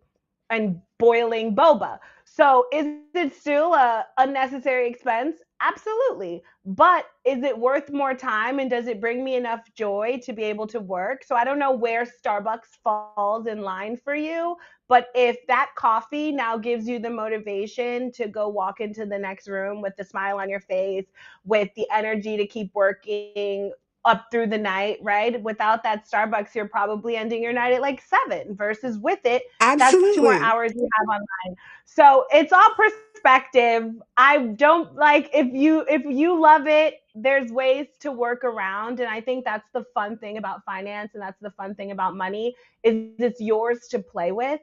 and boiling boba. So is it still a unnecessary expense? Absolutely. But is it worth more time and does it bring me enough joy to be able to work? So I don't know where Starbucks falls in line for you, but if that coffee now gives you the motivation to go walk into the next room with the smile on your face, with the energy to keep working up through the night, right? Without that Starbucks, you're probably ending your night at like 7 versus with it, that's 2 more Absolutely. hours you have online. So it's all perspective. I don't like if you love it, there's ways to work around. And I think that's the fun thing about finance and that's the fun thing about money is it's yours to play with.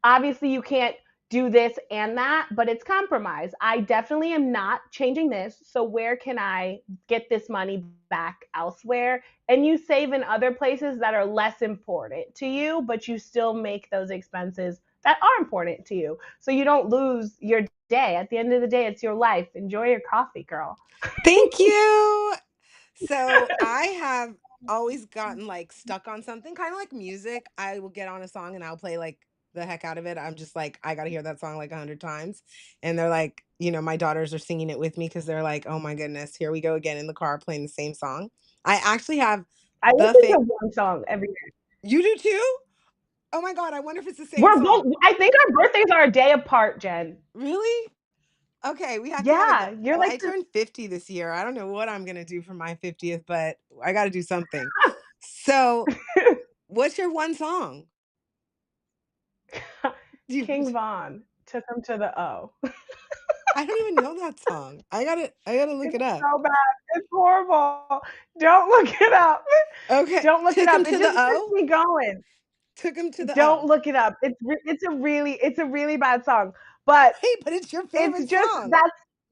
Obviously you can't do this and that, but it's compromise. I definitely am not changing this. So where can I get this money back elsewhere? And you save in other places that are less important to you, but you still make those expenses that are important to you. So you don't lose your day. At the end of the day, it's your life. Enjoy your coffee, girl. Thank you. So I have always gotten like stuck on something, kind of like music. I will get on a song and I'll play like the heck out of it. I'm just like, I got to hear that song like 100 times. And they're like, my daughters are singing it with me because they're like, oh my goodness, here we go again in the car playing the same song. I actually have I the listen to one song every day. You do too? Oh my God, I wonder if it's the same We're both, song. I think our birthdays are a day apart, Jen. Really? Okay, we have to have a Yeah, you're well, like I turned 50 this year. I don't know what I'm gonna do for my 50th, but I gotta do something. So, what's your one song? Do you King Von took him to the O. I don't even know that song. I gotta look It's it up. so bad. It's horrible. Don't look it up. Okay, Don't look it Took him up. to It the just gets O? me going. Took him to the Don't O. look it up. It's a really bad song. But Wait, but it's your it's favorite just song.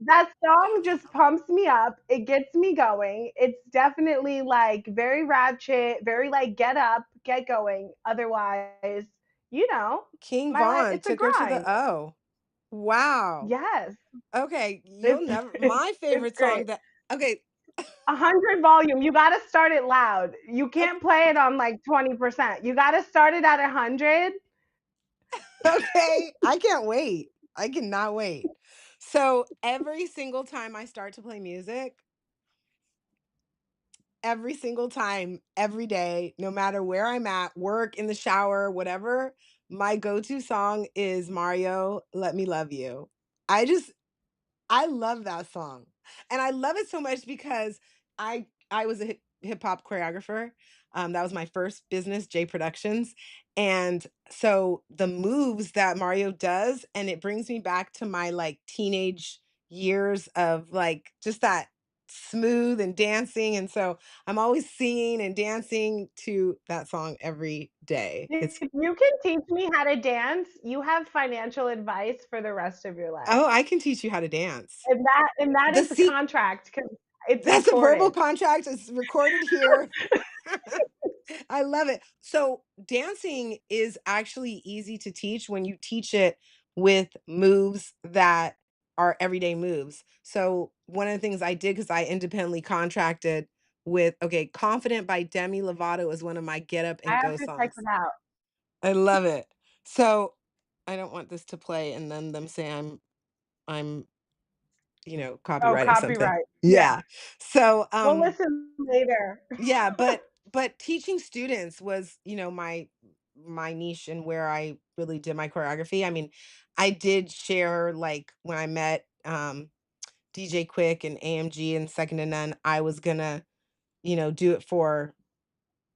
that song just pumps me up. It gets me going. It's definitely like very ratchet, very like get up, get going. Otherwise, you know, King my life Von it's a took her to the grind. O. Wow. Yes. Okay, you'll It's never my it's favorite great. song that okay, 100 volume. You got to start it loud. You can't play it on like 20%. You got to start it at 100. okay, I can't wait. I cannot wait. So every single time I start to play music, every single time, every day, no matter where I'm at, work, in the shower, whatever, my go-to song is Mario, Let Me Love You. I love that song. And I love it so much because I was a hip hop choreographer. That was my first business, J Productions. And so the moves that Mario does, and it brings me back to my like teenage years of like just that smooth and dancing. And so I'm always singing and dancing to that song every day. It's If you can teach me how to dance, you have financial advice for the rest of your life. oh, I can teach you how to dance. And that The is a se contract because it's That's a verbal recorded. contract. It's recorded here. I love it. So, dancing is actually easy to teach when you teach it with moves that are everyday moves. So, one of the things I did because I independently contracted with, okay, Confident by Demi Lovato is one of my get up I and have go to check songs. it out. I love it. So, I don't want this to play and then them say I'm, Oh, copyrighting something. copyright. Yeah. Yeah. So, We'll listen later. yeah, but teaching students was, my niche and where I really did my choreography. I mean, I did share like when I met DJ Quick and AMG and Second to None, I was gonna, do it for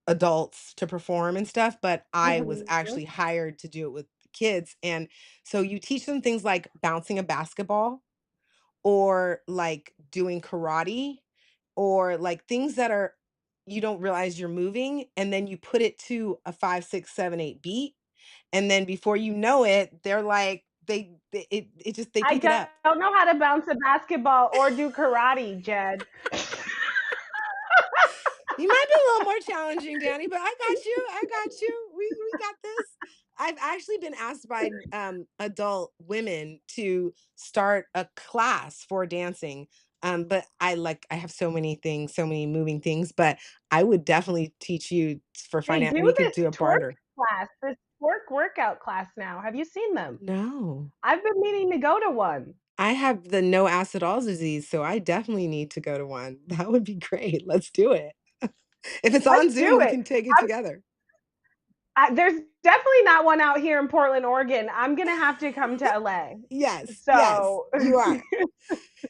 adults to perform and stuff, but I was Mhm. actually hired to do it with kids. And so you teach them things like bouncing a basketball, or like doing karate, or like things that are, you don't realize you're moving, and then you put it to a 5, 6, 7, 8 beat, and then before you know it, they're like it just they I pick it up. don't know how to bounce a basketball or do karate, Jed. You might be a little more challenging, Danny, but I got you. I got you. We got this. I've actually been asked by adult women to start a class for dancing. But I have so many things, so many moving things, but I would definitely teach you for They finance. We do could this do a twerk barter. this twerk workout class now. Have you seen them? No. I've been meaning to go to one. I have the no acid all disease, so I definitely need to go to one. That would be great. Let's do it. If it's Let's on Zoom, do we it. can take it I'm together. there's definitely not one out here in Portland, Oregon. I'm gonna have to come to LA. Yes, yes, So you are.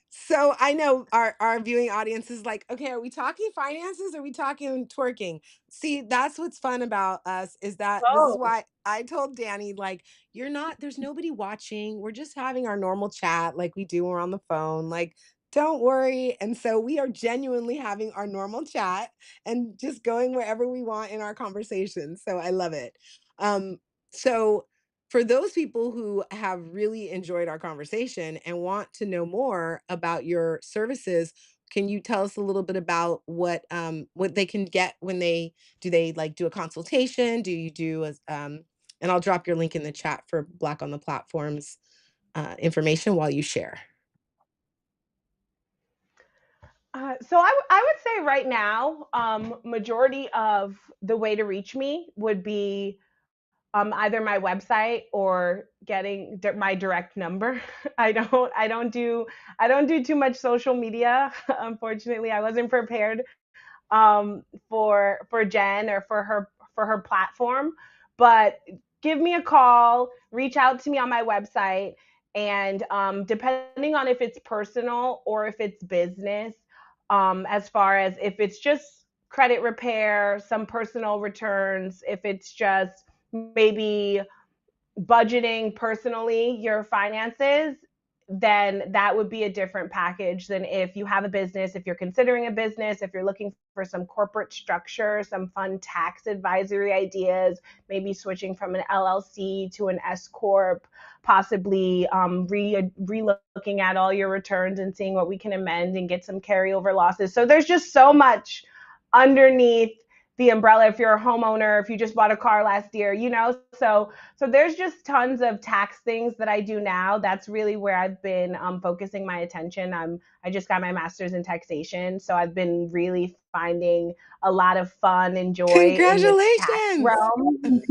So I know our viewing audience is like, okay, are we talking finances? Are we talking twerking? See, that's what's fun about us, is that this is both. why I told Danny, like, you're not, there's nobody watching. We're just having our normal chat like we do when we're on the phone. Like, don't worry. And so we are genuinely having our normal chat and just going wherever we want in our conversation. So I love it. Um, so for those people who have really enjoyed our conversation and want to know more about your services, can you tell us a little bit about what they can get when they like do a consultation? Do you do a and I'll drop your link in the chat for Black on the Platforms information while you share. So I would say right now, majority of the way to reach me would be either my website or getting my direct number. I don't do too much social media. Unfortunately, I wasn't prepared for Jen or for her platform. But give me a call, reach out to me on my website, and depending on if it's personal or if it's business, as far as if it's just credit repair, some personal returns, if it's just maybe budgeting personally your finances, then that would be a different package than if you have a business, if you're considering a business, if you're looking for some corporate structure, some fun tax advisory ideas, maybe switching from an LLC to an S Corp, possibly re-looking at all your returns and seeing what we can amend and get some carryover losses. So there's just so much underneath the umbrella if you're a homeowner, if you just bought a car last year, so there's just tons of tax things that I do now. That's really where I've been focusing my attention. I just got my master's in taxation, so I've been really finding a lot of fun and joy in the tax Congratulations. realm.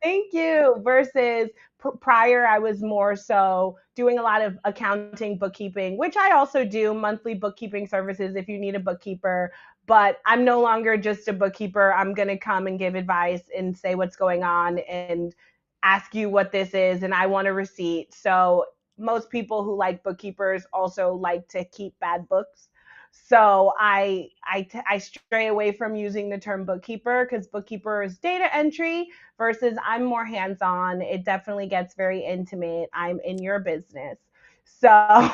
Thank you. Versus prior, I was more so doing a lot of accounting, bookkeeping, which I also do monthly bookkeeping services if you need a bookkeeper. But I'm no longer just a bookkeeper. I'm going to come and give advice and say what's going on and ask you what this is. And I want a receipt. So most people who like bookkeepers also like to keep bad books. So I stray away from using the term bookkeeper because bookkeeper is data entry versus I'm more hands on. It definitely gets very intimate. I'm in your business. So,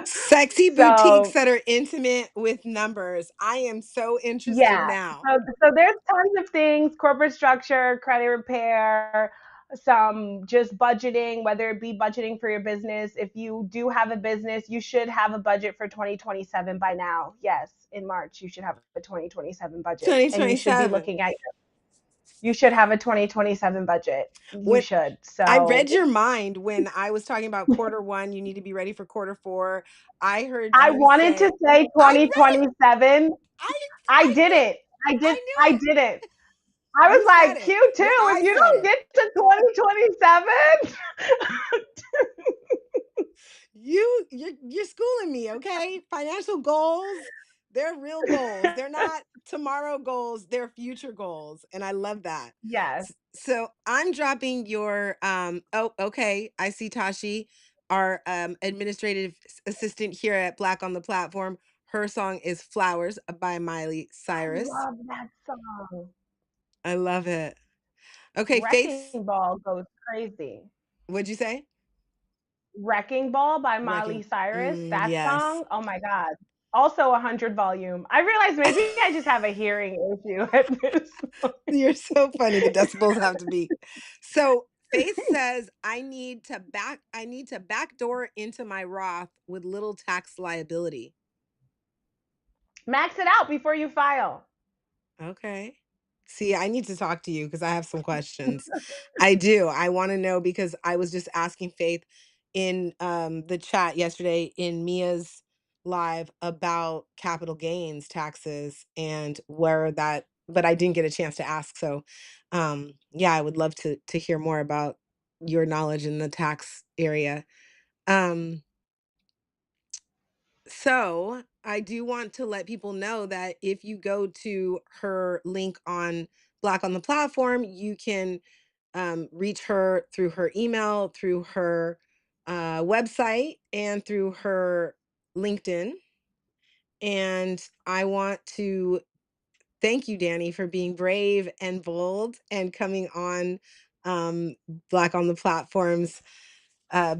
Sexy boutiques so that are intimate with numbers. I am so interested yeah. now. So there's tons of things: corporate structure, credit repair, some just budgeting, whether it be budgeting for your business. If you do have a business, you should have a budget for 2027 by now. Yes, in March, you should have a 2027 budget, and you should be 2027. looking at you should have a 2027 budget. You When should. I read So your mind when I was talking about quarter one, you need to be ready for quarter four. I heard I you wanted to say, say I read it. 2027. I I I knew didn't. I did. I I knew it. didn't. I was You said like, it. Q2, Well, if I you said don't it. get to 2027, You're schooling me, okay? Financial goals, they're real goals. They're not tomorrow goals, they're future goals. And I love that. yes. So I'm dropping your oh, okay. I see Tashi, our administrative assistant here at Black on the Platform. Her song is Flowers by Miley I Cyrus. love that song. I love it. Okay, Faith's Wrecking Ball goes crazy. what'd you say? Wrecking Ball by Miley Wrecking Cyrus, that yes. song, oh my god. Also 100 volume. I realized maybe I just have a hearing issue at this point. You're so funny, the decibels have to be. So, Faith says, I need to backdoor into my Roth with little tax liability." Max it out before you file. Okay. See, I need to talk to you because I have some questions. I do. I want to know because I was just asking Faith in the chat yesterday in Mia's live about capital gains taxes and where that, but I didn't get a chance to ask. So yeah, I would love to hear more about your knowledge in the tax area. Um so I do want to let people know that if you go to her link on Black on the Platform, you can reach her through her email, through her website, and through her LinkedIn. And I want to thank you, Danie, for being brave and bold and coming on um, Black on the Platform's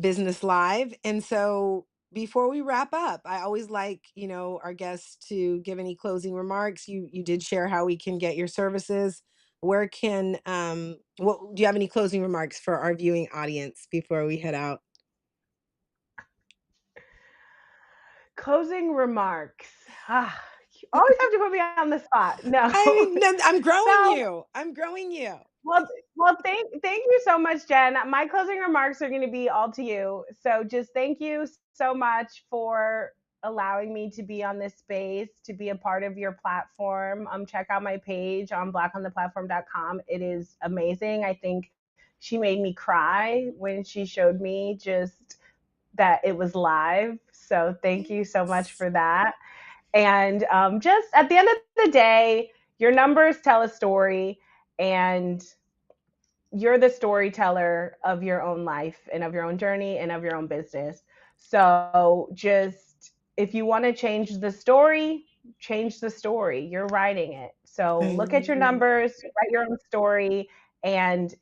Business Live. And so before we wrap up, I always like, our guests to give any closing remarks. You did share how we can get your services. Where can what do you have any closing remarks for our viewing audience before we head out? Closing remarks. Ah, you always have to put me on the spot. No. I mean, no, I'm growing So, you. I'm growing you. well, thank you so much, Jen. My closing remarks are going to be all to you. So just thank you so much for allowing me to be on this space, to be a part of your platform. Check out my page on blackontheplatform.com. It is amazing. I think she made me cry when she showed me just that it was live. So thank you so much Yes. for that. And just at the end of the day, your numbers tell a story, and you're the storyteller of your own life and of your own journey and of your own business. So just if you want to change the story. You're writing it. So I look at your love it. numbers, write your own story, and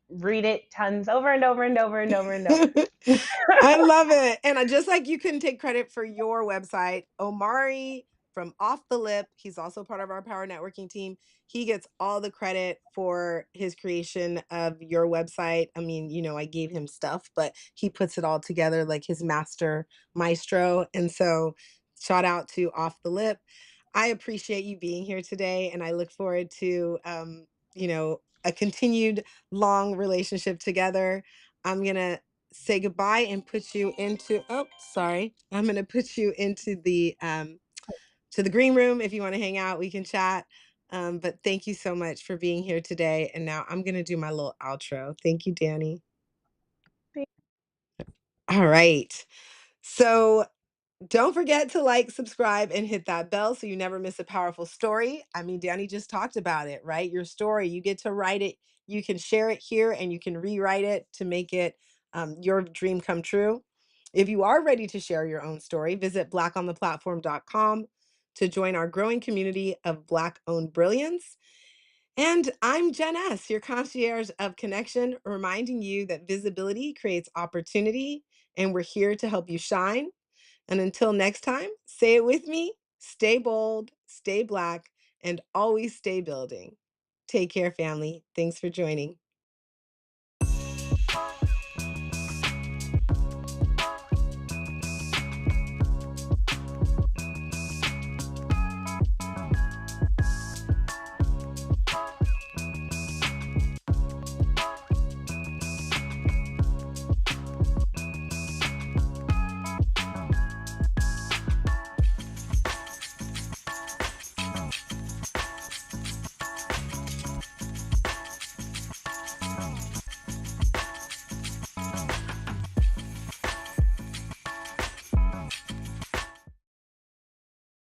read it tons over and over and over and over and over. I love it. And I just like you couldn't take credit for your website, Omari from Off the Lip, he's also part of our Power Networking team. He gets all the credit for his creation of your website. I mean, I gave him stuff, but he puts it all together like his master maestro. And so, shout out to Off the Lip. I appreciate you being here today, and I look forward to, a continued long relationship together. I'm gonna say goodbye and put you into sorry. I'm going to put you into the to the green room. If you want to hang out, we can chat. But thank you so much for being here today. And now I'm going to do my little outro. Thank you, Danie. All right. So don't forget to like, subscribe, and hit that bell so you never miss a powerful story. I mean, Danie just talked about it, right? Your story, you get to write it, you can share it here, and you can rewrite it to make it your dream come true. If you are ready to share your own story, visit blackontheplatform.com to join our growing community of Black owned brilliance. And I'm Jen S., your concierge of connection, reminding you that visibility creates opportunity, and we're here to help you shine. And until next time, say it with me: stay bold, stay Black, and always stay building. Take care, family. Thanks for joining.